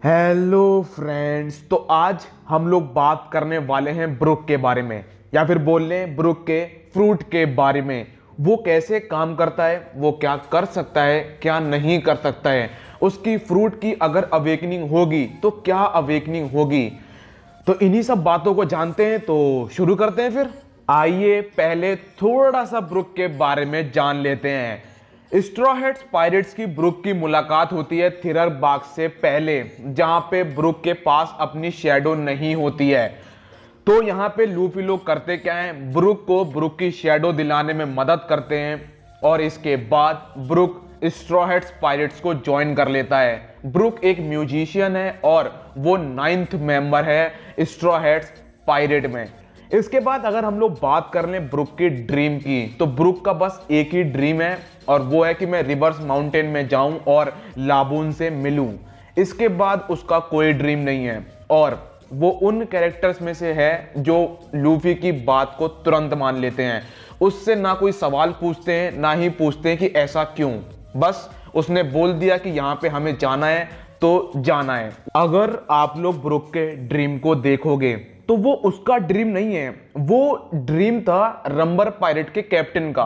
Hello friends, तो आज हम लोग बात करने वाले हैं ब्रुक के बारे में, या फिर बोल लें ब्रुक के फ्रूट के बारे में। वो कैसे काम करता है, वो क्या कर सकता है, क्या नहीं कर सकता है, उसकी फ्रूट की अगर अवेकनिंग होगी तो क्या अवेकनिंग होगी। तो इन्हीं सब बातों को जानते हैं, तो शुरू करते हैं। फिर आइए पहले थोड़ा सा ब्रुक के बारे में जान लेते हैं। स्ट्रॉ हैट्स पायरेट्स की ब्रुक की मुलाकात होती है थिरर बाग से पहले, जहां पे ब्रुक के पास अपनी शैडो नहीं होती है। तो यहाँ पे लूफी लोग करते क्या हैं, ब्रुक को ब्रुक की शैडो दिलाने में मदद करते हैं, और इसके बाद ब्रुक स्ट्रॉ हैट्स पायरेट्स को ज्वाइन कर लेता है। ब्रुक एक म्यूजिशियन है और वो 9th मेंबर है स्ट्रॉ हैट्स पायरेट में। इसके बाद अगर हम लोग बात कर लें ब्रुक की ड्रीम की, तो ब्रुक का बस एक ही ड्रीम है, और वो है कि मैं रिवर्स माउंटेन में जाऊं और लाबून से मिलूं। इसके बाद उसका कोई ड्रीम नहीं है, और वो उन कैरेक्टर्स में से है जो लूफी की बात को तुरंत मान लेते हैं। उससे ना कोई सवाल पूछते हैं, ना ही पूछते हैं कि ऐसा क्यों। बस उसने बोल दिया कि यहाँ पे हमें जाना है तो जाना है। अगर आप लोग ब्रुक के ड्रीम को देखोगे तो वो उसका ड्रीम नहीं है, वो ड्रीम था रंबर पायरेट के कैप्टन का।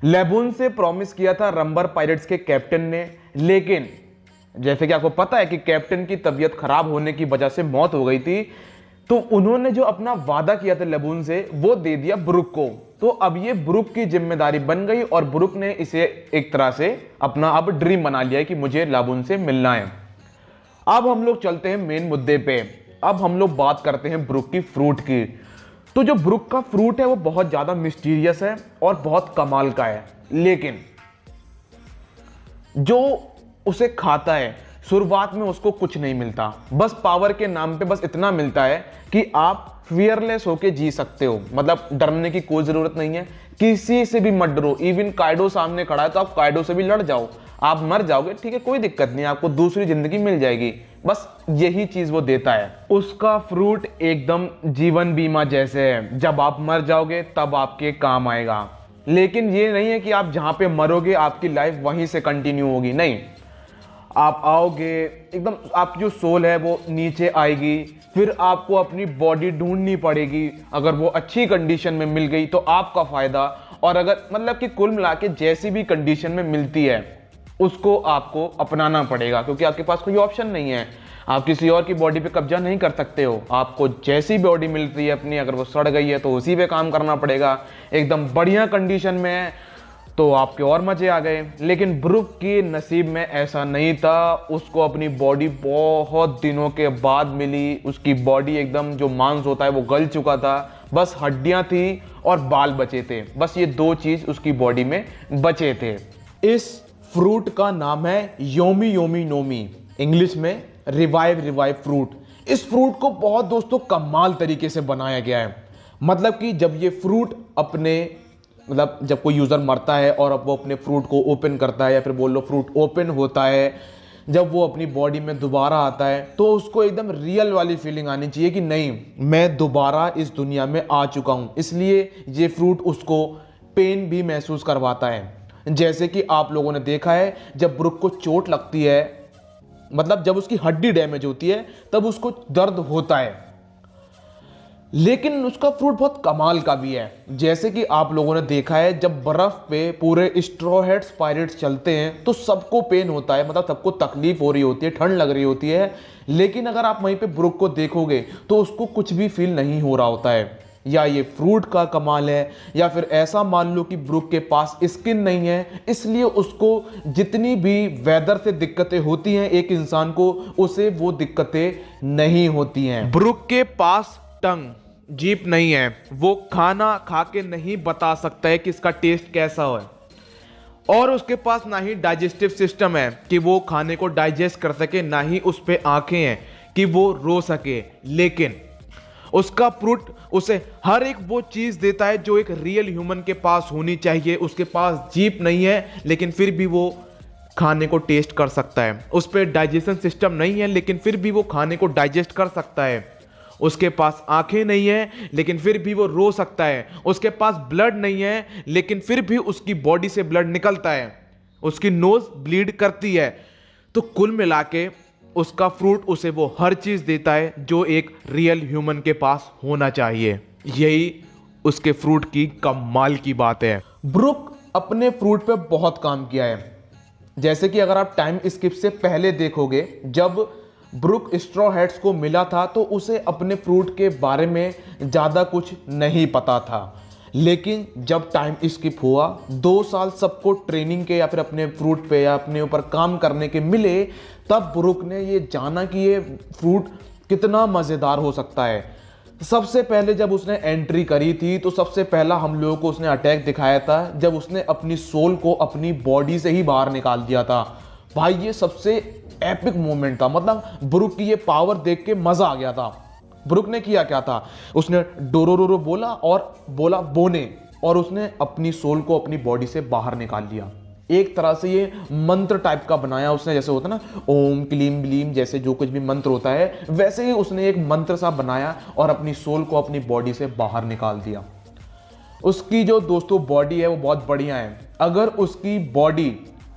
लेबून से प्रॉमिस किया था रंबर पायरेट्स के कैप्टन ने, लेकिन जैसे कि आपको पता है कि कैप्टन की तबीयत खराब होने की वजह से मौत हो गई थी, तो उन्होंने जो अपना वादा किया था लेबून से, वो दे दिया ब्रुक को। तो अब ये ब्रुक की जिम्मेदारी बन गई, और ब्रुक ने इसे एक तरह से अपना अब ड्रीम बना लिया है कि मुझे लेबून से मिलना है। अब हम लोग चलते हैं मेन मुद्दे पे। अब हम लोग बात करते हैं ब्रुक की फ्रूट की। तो जो ब्रुक का फ्रूट है वो बहुत ज्यादा मिस्टीरियस है और बहुत कमाल का है, लेकिन जो उसे खाता है शुरुआत में उसको कुछ नहीं मिलता। बस पावर के नाम पे बस इतना मिलता है कि आप फियरलेस होके जी सकते हो, मतलब डरने की कोई जरूरत नहीं है, किसी से भी मत डरो। इवन काइडो सामने खड़ा है तो आप काइडो से भी लड़ जाओ, आप मर जाओगे ठीक है, कोई दिक्कत नहीं, आपको दूसरी जिंदगी मिल जाएगी। बस यही चीज वो देता है। उसका फ्रूट एकदम जीवन बीमा जैसे है, जब आप मर जाओगे तब आपके काम आएगा। लेकिन ये नहीं है कि आप जहां पे मरोगे आपकी लाइफ वहीं से कंटिन्यू होगी, नहीं। आप आओगे एकदम, आपकी जो सोल है वो नीचे आएगी, फिर आपको अपनी बॉडी ढूंढनी पड़ेगी। अगर वो अच्छी कंडीशन में मिल गई तो आपका फायदा, और अगर मतलब कि कुल मिला के जैसी भी कंडीशन में मिलती है उसको आपको अपनाना पड़ेगा, क्योंकि आपके पास कोई ऑप्शन नहीं है। आप किसी और की बॉडी पे कब्जा नहीं कर सकते हो। आपको जैसी बॉडी मिलती है अपनी, अगर वो सड़ गई है तो उसी पे काम करना पड़ेगा। एकदम बढ़िया कंडीशन में है तो आपके और मजे आ गए। लेकिन ब्रुक के नसीब में ऐसा नहीं था। उसको अपनी बॉडी बहुत दिनों के बाद मिली। उसकी बॉडी एकदम, जो मांस होता है वो गल चुका था, बस हड्डियां थी और बाल बचे थे। बस ये दो चीज उसकी बॉडी में बचे थे। इस फ्रूट का नाम है योमी योमी नोमी, इंग्लिश में रिवाइव फ्रूट। इस फ्रूट को बहुत दोस्तों कमाल तरीके से बनाया गया है। मतलब कि जब ये फ्रूट अपने, मतलब जब कोई यूजर मरता है और अब वो अपने फ्रूट को ओपन करता है, या फिर बोल लो फ्रूट ओपन होता है, जब वो अपनी बॉडी में दोबारा आता है तो उसको एकदम रियल वाली फीलिंग आनी चाहिए कि नहीं, मैं दोबारा इस दुनिया में आ चुका हूं। इसलिए ये फ्रूट उसको पेन भी महसूस करवाता है। जैसे कि आप लोगों ने देखा है जब ब्रुक को चोट लगती है, मतलब जब उसकी हड्डी डैमेज होती है तब उसको दर्द होता है। लेकिन उसका फ्रूट बहुत कमाल का भी है। जैसे कि आप लोगों ने देखा है जब बर्फ पे पूरे स्ट्रॉ हैट्स पायरेट्स चलते हैं तो सबको पेन होता है, मतलब सबको तकलीफ हो रही होती है, ठंड लग रही होती है। लेकिन अगर आप वहीं पे ब्रुक को देखोगे तो उसको कुछ भी फील नहीं हो रहा होता है। या ये फ्रूट का कमाल है, या फिर ऐसा मान लो कि ब्रुक के पास स्किन नहीं है, इसलिए उसको जितनी भी वेदर से दिक्कतें होती हैं एक इंसान को, उसे वो दिक्कतें नहीं होती हैं। ब्रुक के पास टंग, जीप नहीं है, वो खाना खा के नहीं बता सकता है कि इसका टेस्ट कैसा है। और उसके पास ना ही डाइजेस्टिव सिस्टम है कि वो खाने को डाइजेस्ट कर सके, ना ही उस पे आंखें हैं कि वो रो सके। लेकिन उसका फ्रूट उसे हर एक वो चीज देता है जो एक रियल ह्यूमन के पास होनी चाहिए। उसके पास जीप नहीं है लेकिन फिर भी वो खाने को टेस्ट कर सकता है। उस पर डाइजेशन सिस्टम नहीं है लेकिन फिर भी वो खाने को डाइजेस्ट कर सकता है। उसके पास आंखें नहीं है लेकिन फिर भी वो रो सकता है। उसके पास ब्लड नहीं है लेकिन फिर भी उसकी बॉडी से ब्लड निकलता है। उसकी नोज ब्लीड करती है। तो कुल मिला के उसका फ्रूट उसे वो हर चीज़ देता है जो एक रियल ह्यूमन के पास होना चाहिए। यही उसके फ्रूट की कमाल की बात है। ब्रुक अपने फ्रूट पे बहुत काम किया है। जैसे कि अगर आप टाइम स्किप से पहले देखोगे, जब ब्रुक स्ट्रॉ हैट्स को मिला था तो उसे अपने फ्रूट के बारे में ज़्यादा कुछ नहीं पता था। लेकिन जब टाइम स्किप हुआ, 2 साल सबको ट्रेनिंग के या फिर अपने फ्रूट पे या अपने ऊपर काम करने के मिले, तब ब्रुक ने ये जाना कि ये फ्रूट कितना मज़ेदार हो सकता है। सबसे पहले जब उसने एंट्री करी थी तो सबसे पहला हम लोगों को उसने अटैक दिखाया था जब उसने अपनी सोल को अपनी बॉडी से ही बाहर निकाल दिया था। भाई ये सबसे एपिक मोमेंट था। मतलब ब्रुक की ये पावर देख के मजा आ गया था। ब्रुक ने किया क्या था, उसने डोरोरोरो बोला और बोला बोने, और उसने अपनी सोल को अपनी बॉडी से बाहर निकाल लिया। एक तरह से ये मंत्र टाइप का बनाया उसने, जैसे होता है ना ओम क्लीम ब्लीम, जैसे जो कुछ भी मंत्र होता है वैसे ही उसने एक मंत्र सा बनाया और अपनी सोल को अपनी बॉडी से बाहर निकाल दिया। उसकी जो दोस्तों बॉडी है वो बहुत बढ़िया है। अगर उसकी बॉडी,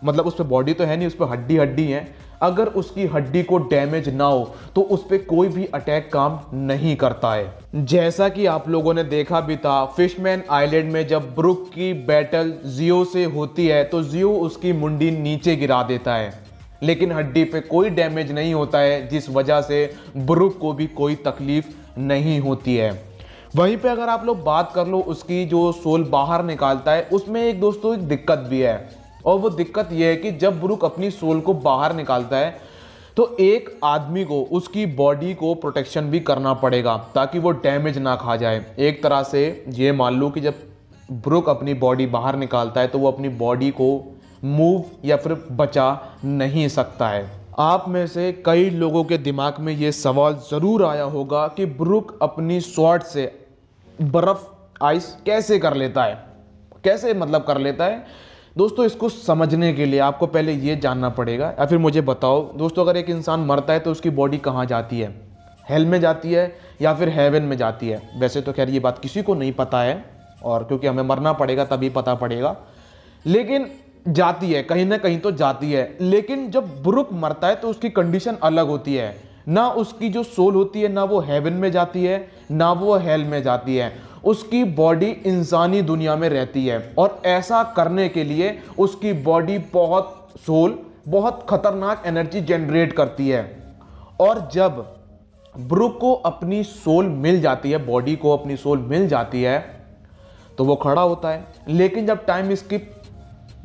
मतलब उस पर बॉडी तो है नहीं, उस पर हड्डी हड्डी है, अगर उसकी हड्डी को डैमेज ना हो तो उस पर कोई भी अटैक काम नहीं करता है। जैसा कि आप लोगों ने देखा भी था फिशमैन आइलैंड में, जब ब्रुक की बैटल जियो से होती है तो जियो उसकी मुंडी नीचे गिरा देता है, लेकिन हड्डी पे कोई डैमेज नहीं होता है, जिस वजह से ब्रुक को भी कोई तकलीफ नहीं होती है। वहीं पे अगर आप लोग बात कर लो उसकी जो सोल बाहर निकालता है, उसमें एक दोस्तों एक दिक्कत भी है, और वो दिक्कत ये है कि जब ब्रुक अपनी सोल को बाहर निकालता है तो एक आदमी को उसकी बॉडी को प्रोटेक्शन भी करना पड़ेगा ताकि वो डैमेज ना खा जाए। एक तरह से ये मान लो कि जब ब्रुक अपनी बॉडी बाहर निकालता है तो वो अपनी बॉडी को मूव या फिर बचा नहीं सकता है। आप में से कई लोगों के दिमाग में ये सवाल ज़रूर आया होगा कि ब्रुक अपनी स्वॉर्ड से बर्फ़ आइस कैसे कर लेता है, कैसे मतलब कर लेता है। दोस्तों इसको समझने के लिए आपको पहले ये जानना पड़ेगा, या फिर मुझे बताओ दोस्तों, अगर एक इंसान मरता है तो उसकी बॉडी कहाँ जाती है, हेल में जाती है या फिर हेवन में जाती है? वैसे तो खैर ये बात किसी को नहीं पता है, और क्योंकि हमें मरना पड़ेगा तभी पता पड़ेगा, लेकिन जाती है, कहीं ना कहीं तो जाती है। लेकिन जब ब्रुक मरता है तो उसकी कंडीशन अलग होती है, ना उसकी जो सोल होती है ना वो हेवन में जाती है ना वो हेल में जाती है, उसकी बॉडी इंसानी दुनिया में रहती है। और ऐसा करने के लिए उसकी बॉडी बहुत खतरनाक एनर्जी जनरेट करती है। और जब ब्रुक को अपनी सोल मिल जाती है, बॉडी को अपनी सोल मिल जाती है, तो वो खड़ा होता है। लेकिन जब टाइम स्किप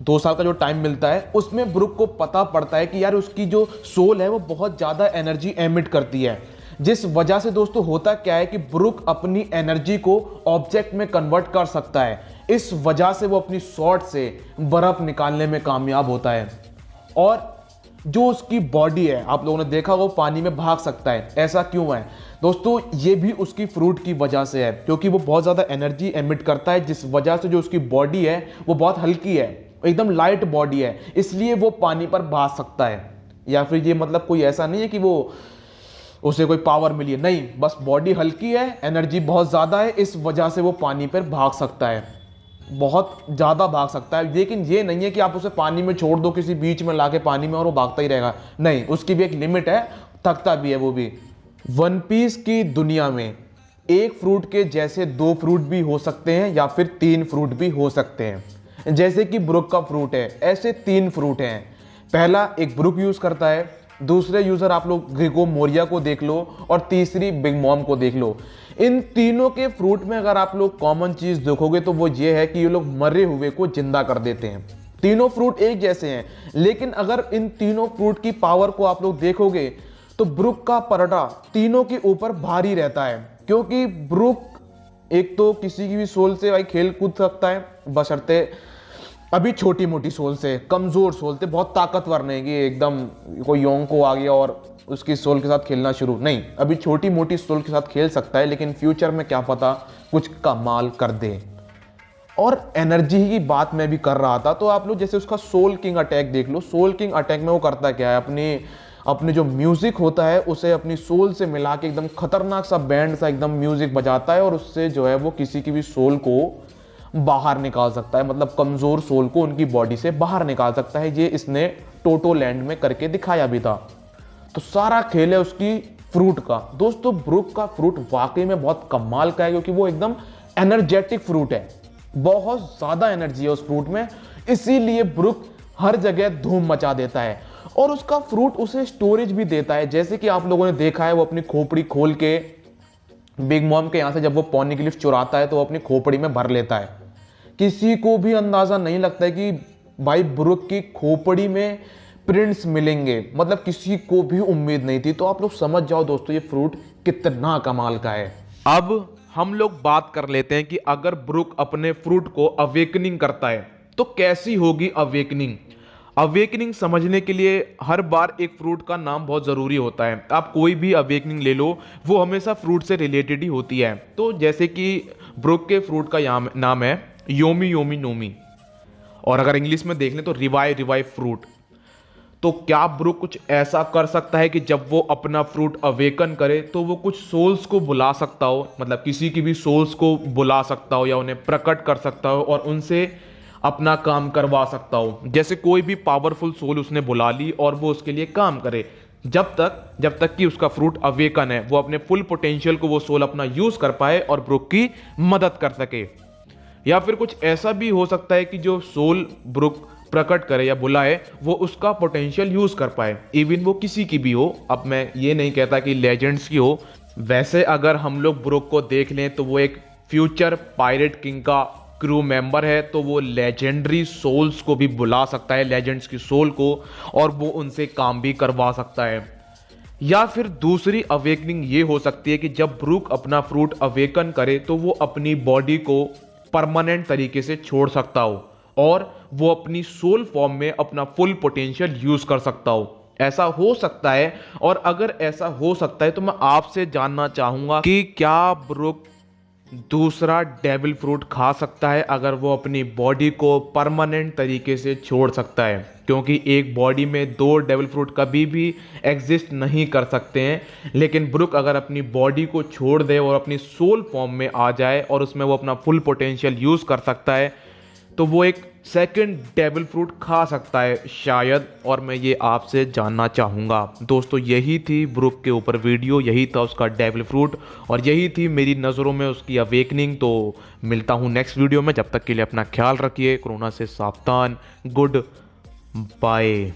2 साल का जो टाइम मिलता है उसमें ब्रुक को पता पड़ता है कि यार उसकी जो सोल है वो बहुत ज़्यादा एनर्जी एमिट करती है, जिस वजह से दोस्तों होता क्या है कि ब्रुक अपनी एनर्जी को ऑब्जेक्ट में कन्वर्ट कर सकता है। इस वजह से वो अपनी स्वॉर्ड से बर्फ निकालने में कामयाब होता है। और जो उसकी बॉडी है, आप लोगों ने देखा वो पानी में भाग सकता है। ऐसा क्यों है दोस्तों? ये भी उसकी फ्रूट की वजह से है, क्योंकि वो बहुत ज़्यादा एनर्जी एमिट करता है, जिस वजह से जो उसकी बॉडी है वो बहुत हल्की है, एकदम लाइट बॉडी है, इसलिए वो पानी पर भाग सकता है। या फिर ये मतलब कोई ऐसा नहीं है कि वो उसे कोई पावर मिली है, नहीं, बस बॉडी हल्की है, एनर्जी बहुत ज़्यादा है, इस वजह से वो पानी पर भाग सकता है, बहुत ज़्यादा भाग सकता है। लेकिन ये नहीं है कि आप उसे पानी में छोड़ दो किसी बीच में लाके पानी में और वो भागता ही रहेगा, नहीं, उसकी भी एक लिमिट है, थकता भी है वो भी। वन पीस की दुनिया में एक फ्रूट के जैसे 2 फ्रूट भी हो सकते हैं या फिर 3 फ्रूट भी हो सकते हैं। जैसे कि ब्रुक का फ्रूट है, ऐसे 3 फ्रूट हैं। पहला एक ब्रुक यूज़ करता है, दूसरे यूज़र आप लोग ग्रिगो मोरिया को देख लो, और तीसरी बिग मॉम को देख लो। इन तीनों के फ्रूट में अगर आप लोग कॉमन चीज़ देखोगे तो वो ये है कि ये लोग मरे हुए को जिंदा कर देते हैं। तीनों फ्रूट एक जैसे हैं, लेकिन अगर इन तीनों फ्रूट की पावर को आप लोग देखोगे तो ब्रुक का पलड़ा तीनों के ऊपर भारी रहता है, क्योंकि ब्रुक एक तो किसी की भी सोल से भाई खेल कूद सकता है, बशर्ते अभी छोटी मोटी सोल से, कमज़ोर सोल से, बहुत ताकतवर नहीं कि एकदम कोई योंको आ गया और उसकी सोल के साथ खेलना शुरू, नहीं, अभी छोटी मोटी सोल के साथ खेल सकता है, लेकिन फ्यूचर में क्या पता कुछ कमाल कर दे। और एनर्जी की बात मैं भी कर रहा था, तो आप लोग जैसे उसका सोल किंग अटैक देख लो। सोल किंग अटैक में वो करता क्या है, अपने जो म्यूज़िक होता है उसे अपनी सोल से मिला के एकदम खतरनाक सा बैंड सा एकदम म्यूज़िक बजाता है, और उससे जो है वो किसी की भी सोल को बाहर निकाल सकता है, मतलब कमज़ोर सोल को उनकी बॉडी से बाहर निकाल सकता है। ये इसने टोटो लैंड में करके दिखाया भी था। तो सारा खेल है उसकी फ्रूट का। दोस्तों ब्रुक का फ्रूट वाकई में बहुत कमाल का है, क्योंकि वो एकदम एनर्जेटिक फ्रूट है, बहुत ज़्यादा एनर्जी है उस फ्रूट में, इसीलिए ब्रुक हर जगह धूम मचा देता है। और उसका फ्रूट उसे स्टोरेज भी देता है, जैसे कि आप लोगों ने देखा है वो अपनी खोपड़ी खोल के बिग मॉम के यहाँ से जब वो पॉर्निग्लिफ चुराता है तो वो अपनी खोपड़ी में भर लेता है। किसी को भी अंदाजा नहीं लगता है कि भाई ब्रुक की खोपड़ी में प्रिंट्स मिलेंगे, मतलब किसी को भी उम्मीद नहीं थी। तो आप लोग समझ जाओ दोस्तों ये फ्रूट कितना कमाल का है। अब हम लोग बात कर लेते हैं कि अगर ब्रुक अपने फ्रूट को अवेकनिंग करता है तो कैसी होगी अवेकनिंग। अवेकनिंग समझने के लिए हर बार एक फ्रूट का नाम बहुत ज़रूरी होता है। आप कोई भी अवेकनिंग ले लो, वो हमेशा फ्रूट से रिलेटेड ही होती है। तो जैसे कि ब्रुक के फ्रूट का नाम है योमी योमी नोमी, और अगर इंग्लिश में देख लें तो रिवाइव रिवाइव फ्रूट। तो क्या ब्रुक कुछ ऐसा कर सकता है कि जब वो अपना फ्रूट अवेकन करे तो वो कुछ सोल्स को बुला सकता हो, मतलब किसी की भी सोल्स को बुला सकता हो या उन्हें प्रकट कर सकता हो और उनसे अपना काम करवा सकता हो। जैसे कोई भी पावरफुल सोल उसने बुला ली और वो उसके लिए काम करे, जब तक कि उसका फ्रूट अवेकन है, वो अपने फुल पोटेंशियल को वो सोल अपना यूज कर पाए और ब्रुक की मदद कर सके। या फिर कुछ ऐसा भी हो सकता है कि जो सोल ब्रुक प्रकट करे या बुलाए वो उसका पोटेंशियल यूज कर पाए, इवन वो किसी की भी हो। अब मैं ये नहीं कहता कि लेजेंड्स की हो। वैसे अगर हम लोग ब्रुक को देख लें तो वो एक फ्यूचर पायरेट किंग का क्रू मेंबर है, तो वो लेजेंडरी सोल्स को भी बुला सकता है, लेजेंड्स की सोल को, और वो उनसे काम भी करवा सकता है। या फिर दूसरी अवेकनिंग ये हो सकती है कि जब ब्रुक अपना फ्रूट अवेकन करे तो वो अपनी बॉडी को परमानेंट तरीके से छोड़ सकता हो और वो अपनी सोल फॉर्म में अपना फुल पोटेंशियल यूज कर सकता हो। ऐसा हो सकता है, और अगर ऐसा हो सकता है तो मैं आपसे जानना चाहूंगा कि क्या ब्रुक दूसरा डेविल फ्रूट खा सकता है अगर वो अपनी बॉडी को परमानेंट तरीके से छोड़ सकता है, क्योंकि एक बॉडी में दो डेविल फ्रूट कभी भी एग्जिस्ट नहीं कर सकते हैं। लेकिन ब्रुक अगर अपनी बॉडी को छोड़ दे और अपनी सोल फॉर्म में आ जाए और उसमें वो अपना फुल पोटेंशियल यूज कर सकता है, तो वो एक सेकंड डेविल फ्रूट खा सकता है शायद। और मैं ये आपसे जानना चाहूँगा। दोस्तों यही थी ब्रुक के ऊपर वीडियो, यही था उसका डेविल फ्रूट और यही थी मेरी नज़रों में उसकी अवेकनिंग। तो मिलता हूँ नेक्स्ट वीडियो में, जब तक के लिए अपना ख्याल रखिए, कोरोना से सावधान, गुड बाय।